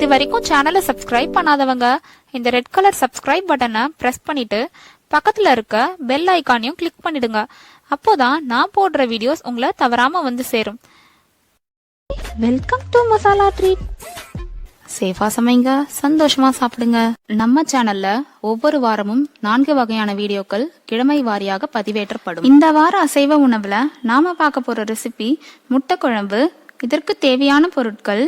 இது வரைக்கும் சேனலை சப்ஸ்கிரைப் பண்ணாதவங்க இந்த ரெட் கலர் சப்ஸ்கிரைப் பட்டனை பிரஸ் பண்ணிட்டு பக்கத்துல இருக்க பெல் ஐகானையும் கிளிக் பண்ணிடுங்க. அப்போதான் நான் போடுற வீடியோஸ் உங்களை தவறாம வந்து சேரும். Welcome to masala treat. சேஃபா சமைங்க, சந்தோஷமா சாப்பிடுங்க. நம்ம சேனல்ல ஒவ்வொரு வாரமும் 4 வகையான வீடியோக்கள் கிழமை வாரியாக பதிவேற்றப்படும். இந்த வார அசைவ உணவுல நாம பார்க்க போற ரெசிபி முட்டை குழம்பு. இதற்கு தேவையான பொருட்கள்: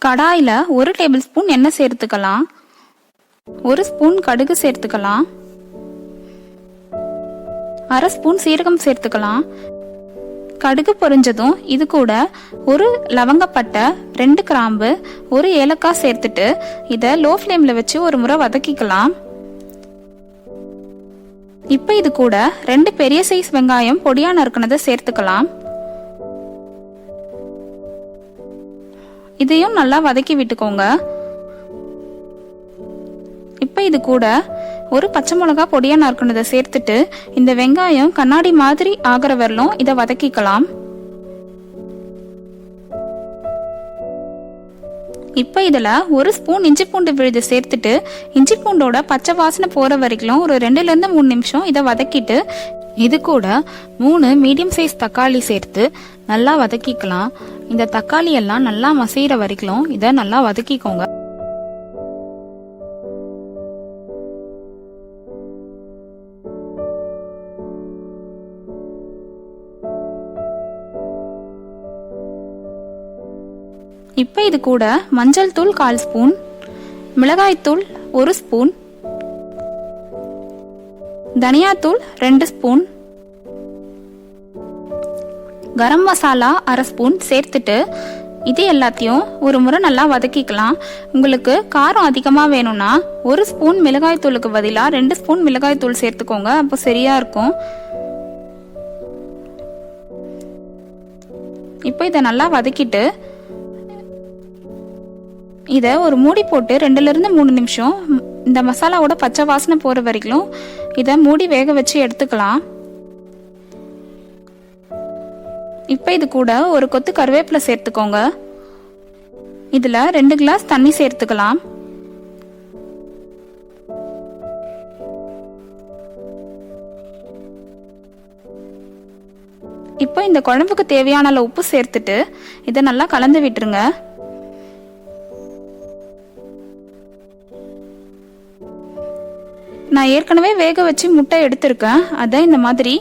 கடாயில 1 டேபிள் ஸ்பூன் எண்ணெய் சேர்த்துக்கலாம், 1 ஸ்பூன் கடுகு சேர்த்துக்கலாம், 1/2 ஸ்பூன் சீரகம் சேர்த்துக்கலாம். கடுகு பொரிஞ்சதும் இது கூட 1 லவங்கப்பட்டை, 2 கிராம்பு, 1 ஏலக்காய் சேர்த்துட்டு இதை லோ ஃப்ளேம்ல வச்சு ஒரு முறை வதக்கிக்கலாம். இப்போ இது கூட 2 பெரிய சைஸ் வெங்காயம் பொடியா நறுக்குனதை சேர்த்துக்கலாம். இதையும் நல்லா வதக்கி விட்டுக்கோங்க. இப்போ இது கூட 1 பச்சை மிளகா பொடியா நறுக்குனதை சேர்த்துட்டு இந்த வெங்காயம் கண்ணாடி மாதிரி ஆகிற வரலும் இதை வதக்கிக்கலாம். இப்போ இதுல 1 ஸ்பூன் இஞ்சி பூண்டு விழுது சேர்த்துட்டு இஞ்சி பூண்டோட பச்சை வாசனை போற வரைக்கும் ஒரு 2 ல இருந்து 3 நிமிஷம் இதை வதக்கிட்டு இது கூட 3 மீடியம் சைஸ் தக்காளி சேர்த்து நல்லா வதக்கிக்கலாம். இந்த தக்காளி எல்லாம் நல்லா மசிகிற வரைக்கும் இதை நல்லா வதக்கிக்கோங்க. இப்போ இது கூட மஞ்சள் தூள் 1/4 ஸ்பூன், மிளகாய் தூள் 1 ஸ்பூன், தனியாத்தூள் 2 ஸ்பூன், கரம் மசாலா 1/2 ஸ்பூன் சேர்த்துட்டு இது எல்லாத்தையும் ஒரு முறை நல்லா வதக்கிக்கலாம். உங்களுக்கு காரம் அதிகமா வேணும்னா 1 ஸ்பூன் மிளகாய் தூளுக்கு பதிலா 2 ஸ்பூன் மிளகாய் தூள் சேர்த்துக்கோங்க, அப்போ சரியா இருக்கும். இப்போ இதை நல்லா வதக்கிட்டு இதை ஒரு மூடி போட்டு 2 ல இருந்து 3 நிமிஷம் இந்த மசாலாவோட பச்சை வாசனை போற வரைக்கும் இதை மூடி வேக வச்சு எடுத்துக்கலாம். இப்போ இது கூட ஒரு கொத்து கருவேப்பிலை சேர்த்துக்கோங்க. இதுல 2 கிளாஸ் தண்ணி சேர்த்துக்கலாம். இப்போ இந்த குழம்புக்கு தேவையான அளவு உப்பு சேர்த்துட்டு இதை நல்லா கலந்து விட்டுருங்க. நான் ஏற்கனவே வேக வச்சு முட்டை எடுத்திருக்கேன். அதை இந்த மாதிரி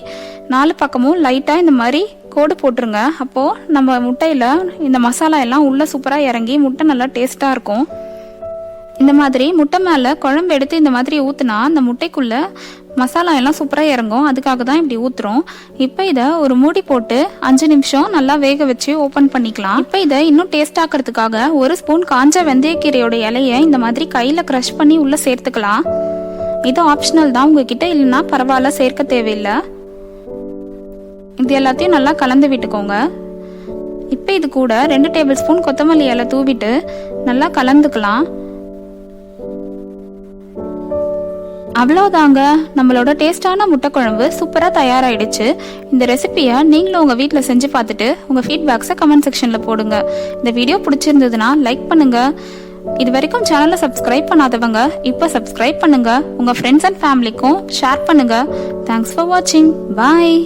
4 பக்கமும் லைட்டா இந்த மாதிரி கோடு போட்டுருங்க. அப்போ நம்ம முட்டையில இந்த மசாலா எல்லாம் உள்ள சூப்பரா இறங்கி முட்டை நல்லா டேஸ்டா இருக்கும். இந்த மாதிரி முட்டை மேல குழம்பு எடுத்து இந்த மாதிரி ஊத்துனா அந்த முட்டைக்குள்ள மசாலா எல்லாம் சூப்பரா இறங்கும். அதுக்காக தான் இப்படி ஊத்துறோம். இப்போ இதை ஒரு மூடி போட்டு 5 நிமிஷம் நல்லா வேக வச்சு ஓபன் பண்ணிக்கலாம். இப்போ இதை இன்னும் டேஸ்ட் ஆக்கிறதுக்காக 1 ஸ்பூன் காஞ்ச வெந்தயக்கீரையோட இலையை இந்த மாதிரி கையில கிரஷ் பண்ணி உள்ள சேர்த்துக்கலாம். இது ஆப்ஷனல் தான், உங்ககிட்ட இல்லைன்னா பரவாயில்ல, சேர்க்க தேவையில்லை. இது எல்லாத்தையும் நல்லா கலந்து விட்டுக்கோங்க. இப்போ இது கூட 2 டேபிள் ஸ்பூன் கொத்தமல்லி இலை தூவிட்டு நல்லா கலந்துக்கலாம். அவ்வளோதாங்க, நம்மளோட டேஸ்டான முட்டை குழம்பு சூப்பராக தயாராகிடுச்சு. இந்த ரெசிபியை நீங்களும் உங்கள் வீட்டில் செஞ்சு பார்த்துட்டு உங்கள் ஃபீட்பேக்ஸை கமெண்ட் செக்ஷனில் போடுங்க. இந்த வீடியோ பிடிச்சிருந்ததுன்னா லைக் பண்ணுங்க. இது வரைக்கும் சேனலை சப்ஸ்கிரைப் பண்ணாதவங்க இப்போ சப்ஸ்கிரைப் பண்ணுங்க. உங்க ஃப்ரெண்ட்ஸ் அண்ட் ஃபேமிலிக்கும் ஷேர் பண்ணுங்க. தேங்க்ஸ் ஃபார் வாட்சிங். பாய்.